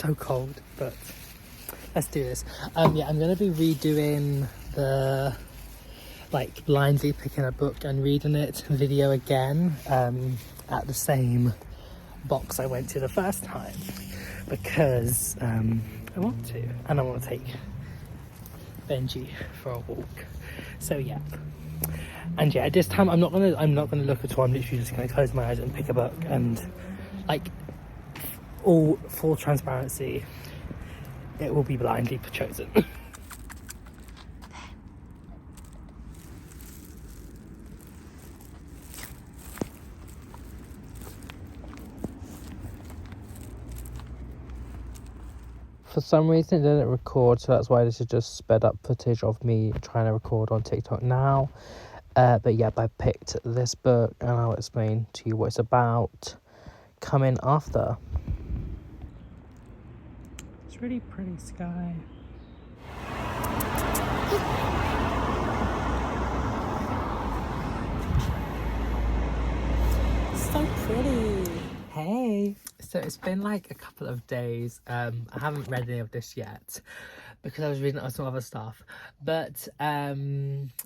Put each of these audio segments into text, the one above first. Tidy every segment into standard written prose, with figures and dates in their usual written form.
so cold, but let's do this. Yeah, I'm gonna be redoing the like blindly picking a book and reading it video again at the same box I went to the first time, because I want to, and I want to take Benji for a walk. So yeah, and yeah, this time I'm not gonna look at all. I'm literally just gonna close my eyes and pick a book, and like all full transparency, it will be blindly chosen. For some reason it didn't record, so that's why this is just sped up footage of me trying to record on TikTok now. But yeah, I picked this book and I'll explain to you what it's about coming after. It's really pretty sky. So pretty. Hey, so it's been like a couple of days. I haven't read any of this yet because I was reading some other stuff, but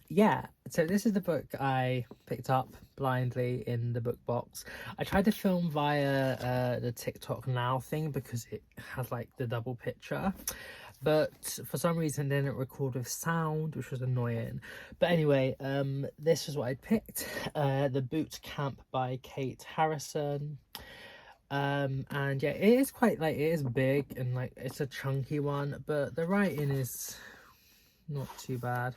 yeah, so this is the book I picked up blindly in the book box. I tried to film via the TikTok Now thing because it has like the double picture, but for some reason they didn't record with sound, which was annoying. But anyway, this is what I picked. The Boot Camp by Kate Harrison. And yeah, it is quite like, it is big and like it's a chunky one, but the writing is not too bad.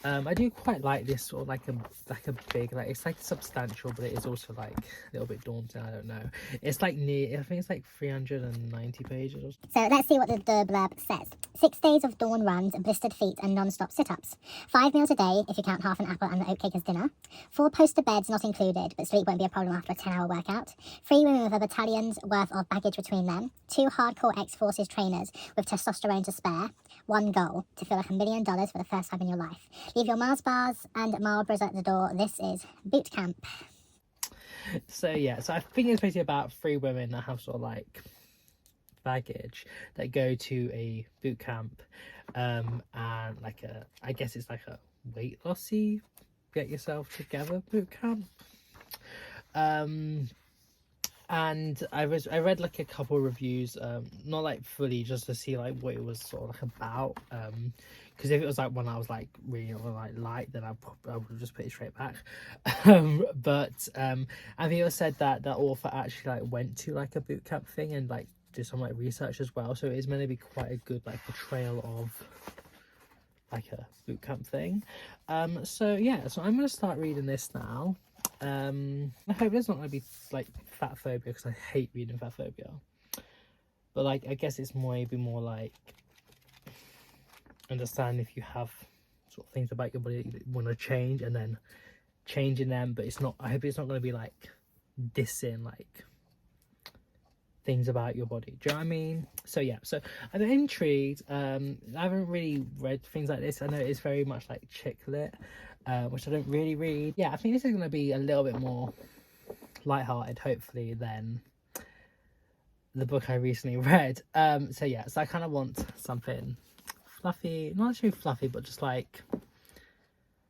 I do quite like this sort of like a big, like it's like substantial, but it is also like a little bit daunting. I don't know, it's like near, I think it's like 390 pages or something. So let's see what the blurb says. 6 days of dawn runs, blistered feet and non-stop sit-ups. 5 meals a day if you count half an apple and the oatcake as dinner. 4 poster beds not included, but sleep won't be a problem after a 10-hour workout. 3 women with a battalion's worth of baggage between them. 2 hardcore ex-forces trainers with testosterone to spare. 1 goal, to feel like $1 million for the first time in your life. Leave your Mars bars and Marlboros at the door. This is boot camp. So yeah, so I think it's basically about 3 women that have sort of like baggage that go to a boot camp, and like I guess it's like a weight lossy, get yourself together boot camp. And I read like a couple of reviews, not like fully, just to see like what it was sort of like about, because if it was like one I was like really like then I would have just put it straight back. But I think it was said that the author actually like went to like a boot camp thing and like did some like research as well, so it is meant to be quite a good like portrayal of like a boot camp thing. So yeah, so I'm gonna start reading this now. I hope it's not gonna be like fat phobia, because I hate reading fat phobia, but like I guess it's maybe more like understand if you have sort of things about your body that you want to change and then changing them, but it's not, I hope it's not going to be like dissing like things about your body, do you know what I mean? So yeah, so I'm intrigued. I haven't really read things like this. I know it's very much like chick lit, which I don't really read. Yeah, I think this is going to be a little bit more lighthearted hopefully than the book I recently read. So yeah, so I kind of want something fluffy, not actually fluffy, but just like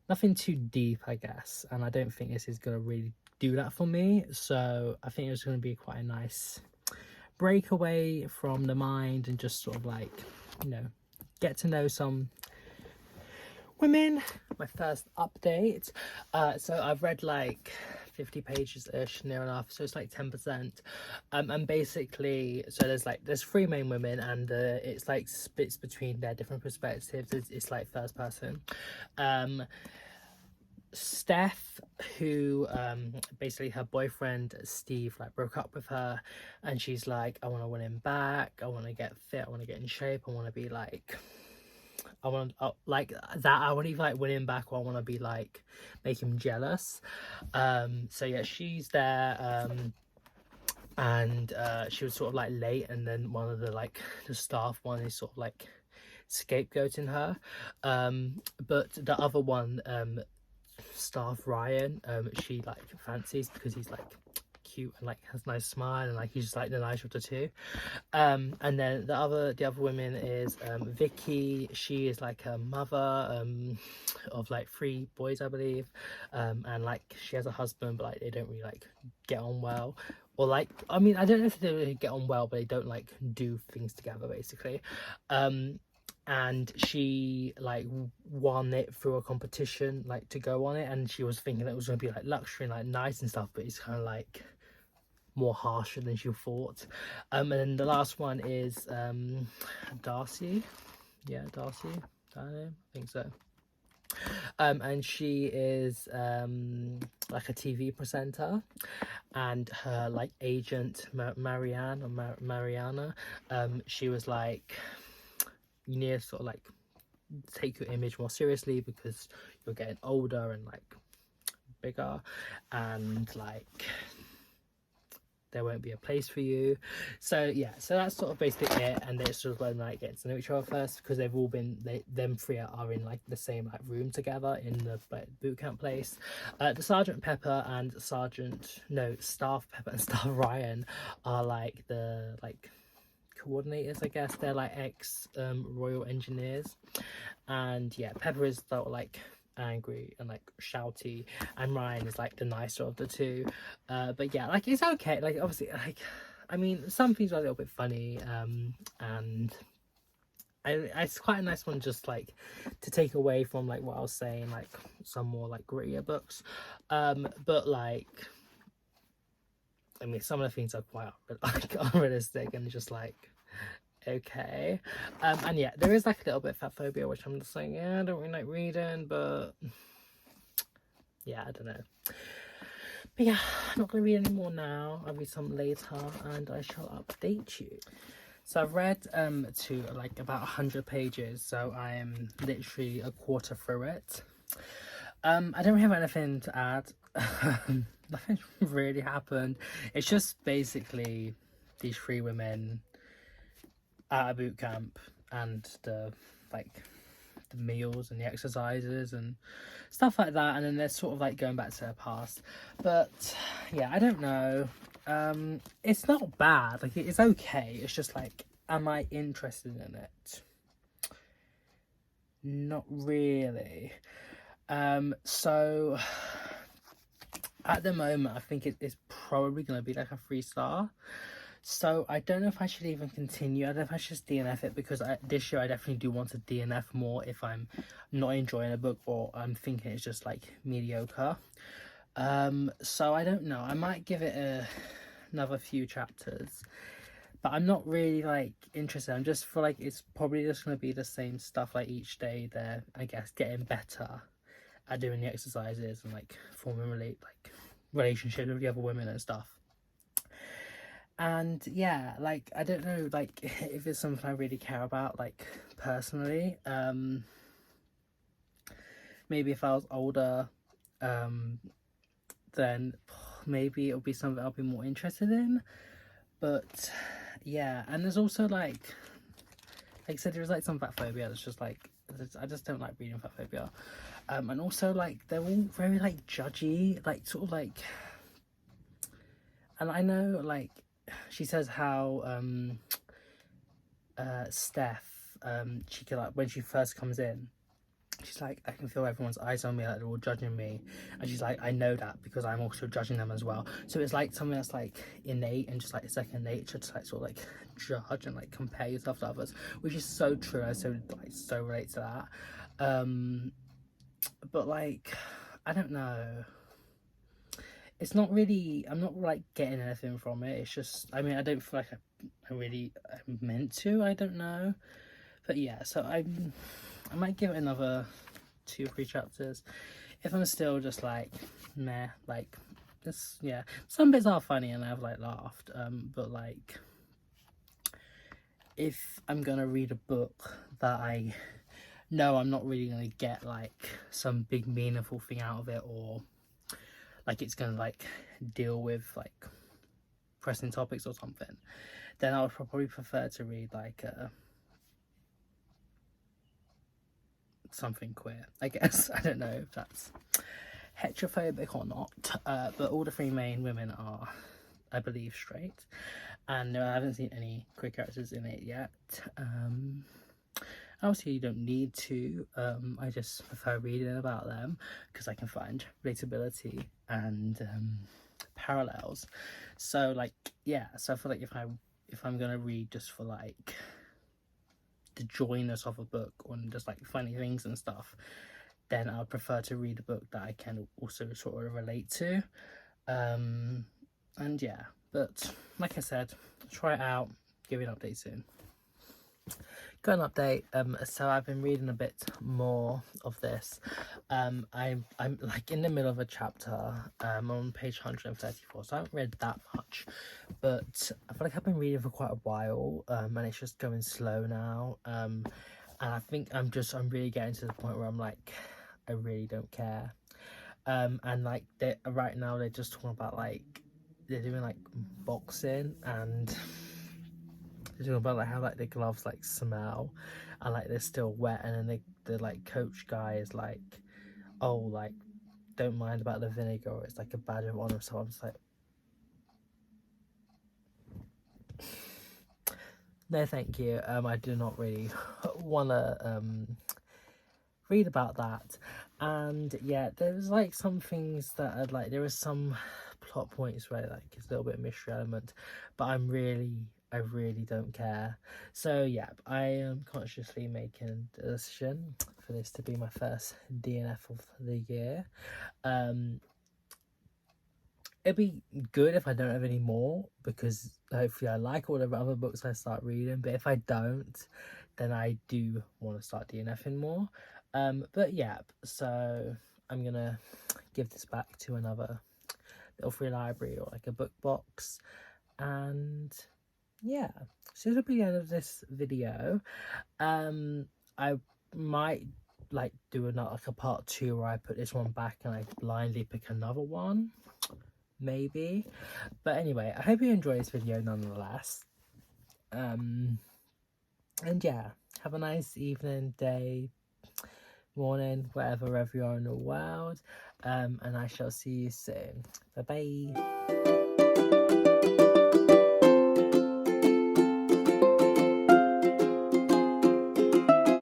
nothing too deep, I guess, and I don't think this is going to really do that for me. So I think it's going to be quite a nice breakaway from the mind and just sort of like, you know, get to know some women. My first update. So I've read like 50 pages ish, near enough, so it's like 10%. And basically, so there's 3 main women, and it's like splits between their different perspectives. It's like first person. Steph, who basically her boyfriend Steve like broke up with her, and she's like, I want to win him back, I want to get fit, I want to get in shape, I want to be like, I want like that, I want to like win him back, or I want to be like make him jealous. So yeah, she's there, and she was sort of like late, and then one of the staff one is sort of like scapegoating her, but the other one, staff Ryan, she like fancies because he's like cute and like has a nice smile, and like he's just like the nicer of the two. And then the other woman is Vicky. She is like a mother of like 3 boys, I believe, and like she has a husband, but like they don't really like get on well, or like, I mean, I don't know if they really get on well, but they don't like do things together basically. And she like won it through a competition like to go on it, and she was thinking that it was going to be like luxury and like nice and stuff, but it's kind of like more harsher than she thought. And then the last one is Darcy. Yeah, Darcy, I don't know, I think so. And she is like a TV presenter, and her like agent Mariana, she was like, you need to sort of like take your image more seriously because you're getting older and like bigger, and like there won't be a place for you. So yeah, so that's sort of basically it. And they're sort of like getting to know each other first, because they've all been, them 3 are in like the same like room together in the boot camp place. The Sergeant Pepper and Staff Pepper and Staff Ryan are like the like coordinators, I guess. They're like ex royal engineers, and yeah, Pepper is sort of like angry and like shouty, and Ryan is like the nicer of the two. But yeah, like it's okay. Like obviously, like I mean, some things are a little bit funny, and it's quite a nice one just like to take away from like what I was saying, like some more like grittier books. But like, I mean, some of the things are quite like unrealistic and just like, okay. And yeah, there is like a little bit of fat phobia, which I'm just saying, yeah, I don't really like reading, but yeah, I don't know. But yeah, I'm not going to read any more now. I'll read some later, and I shall update you. So I've read to like about 100 pages, so I am literally a quarter through it. I don't really have anything to add. Nothing really happened. It's just basically these 3 women at a boot camp, and the meals and the exercises and stuff like that, and then they're sort of like going back to their past. But yeah, I don't know. It's not bad. Like, it's okay. It's just like, am I interested in it? Not really. So at the moment, I think it's probably going to be like a 3-star. So I don't know if I should even continue. I don't know if I should just DNF it, because this year I definitely do want to DNF more if I'm not enjoying a book, or I'm thinking it's just like mediocre. So I don't know. I might give it another few chapters, but I'm not really like interested. I'm just feel like it's probably just going to be the same stuff like each day. They're, I guess, getting better at doing the exercises and like forming relationships with the other women and stuff. And yeah, like, I don't know, like, if it's something I really care about, like, personally. Maybe if I was older, then maybe it'll be something I'll be more interested in. But yeah, and there's also like I said, there's like some fat phobia that's just like, I just don't like reading fat phobia. And also like they're all very like judgy, like sort of like, and I know like she says how Steph, she can, like, when she first comes in, she's like, I can feel everyone's eyes on me, like they're all judging me, and she's like, I know that because I'm also judging them as well. So it's like something that's like innate and just like second nature to like sort of like judge and like compare yourself to others, which is so true. I so relate to that. But like, I don't know, it's not really, I'm not like getting anything from it. It's just, I mean, I don't feel like I'm meant to, I don't know. But yeah, so I might give it another 2-3 chapters. If I'm still just like meh, like this, yeah, some bits are funny and I've like laughed, but like if I'm gonna read a book that I know I'm not really gonna get like some big meaningful thing out of it, or like it's gonna like deal with like pressing topics or something, then I would probably prefer to read like something queer, I guess. I don't know if that's heterophobic or not, but all the 3 main women are I believe, straight. And no, I haven't seen any queer characters in it yet. Obviously you don't need to. I just prefer reading about them because I can find relatability and parallels. So like, yeah, so I feel like if I'm gonna read just for like the joyness of a book or just like funny things and stuff, then I would prefer to read a book that I can also sort of relate to. And yeah, but like I said, try it out, give you an update soon. Got an update. So I've been reading a bit more of this. I'm like in the middle of a chapter. On page 134, so I haven't read that much, but I feel like I've been reading for quite a while, and it's just going slow now. And I think I'm really getting to the point where I'm like, I really don't care. And like right now they're just talking about like they're doing like boxing, and they're talking about like how like the gloves like smell and like they're still wet, and then the like coach guy is like, oh, like don't mind about the vinegar, or it's like a badge of honor. So I'm just like, no thank you. I do not really want to read about that. And yeah, there's like some things that I'd like, there is some plot points where like it's a little bit of mystery element, but I really don't care. So yeah, I am consciously making a decision for this to be my first DNF of the year. It'd be good if I don't have any more, because hopefully I like all the other books I start reading, but if I don't, then I do want to start DNFing more. But yeah, so I'm gonna give this back to another little free library or like a book box, and yeah, so this will be the end of this video. I might like do another like a part 2 where I put this one back and I blindly pick another one, maybe. But anyway, I hope you enjoy this video nonetheless. And yeah, have a nice evening, day, morning, wherever you are in the world. And I shall see you soon. Bye bye.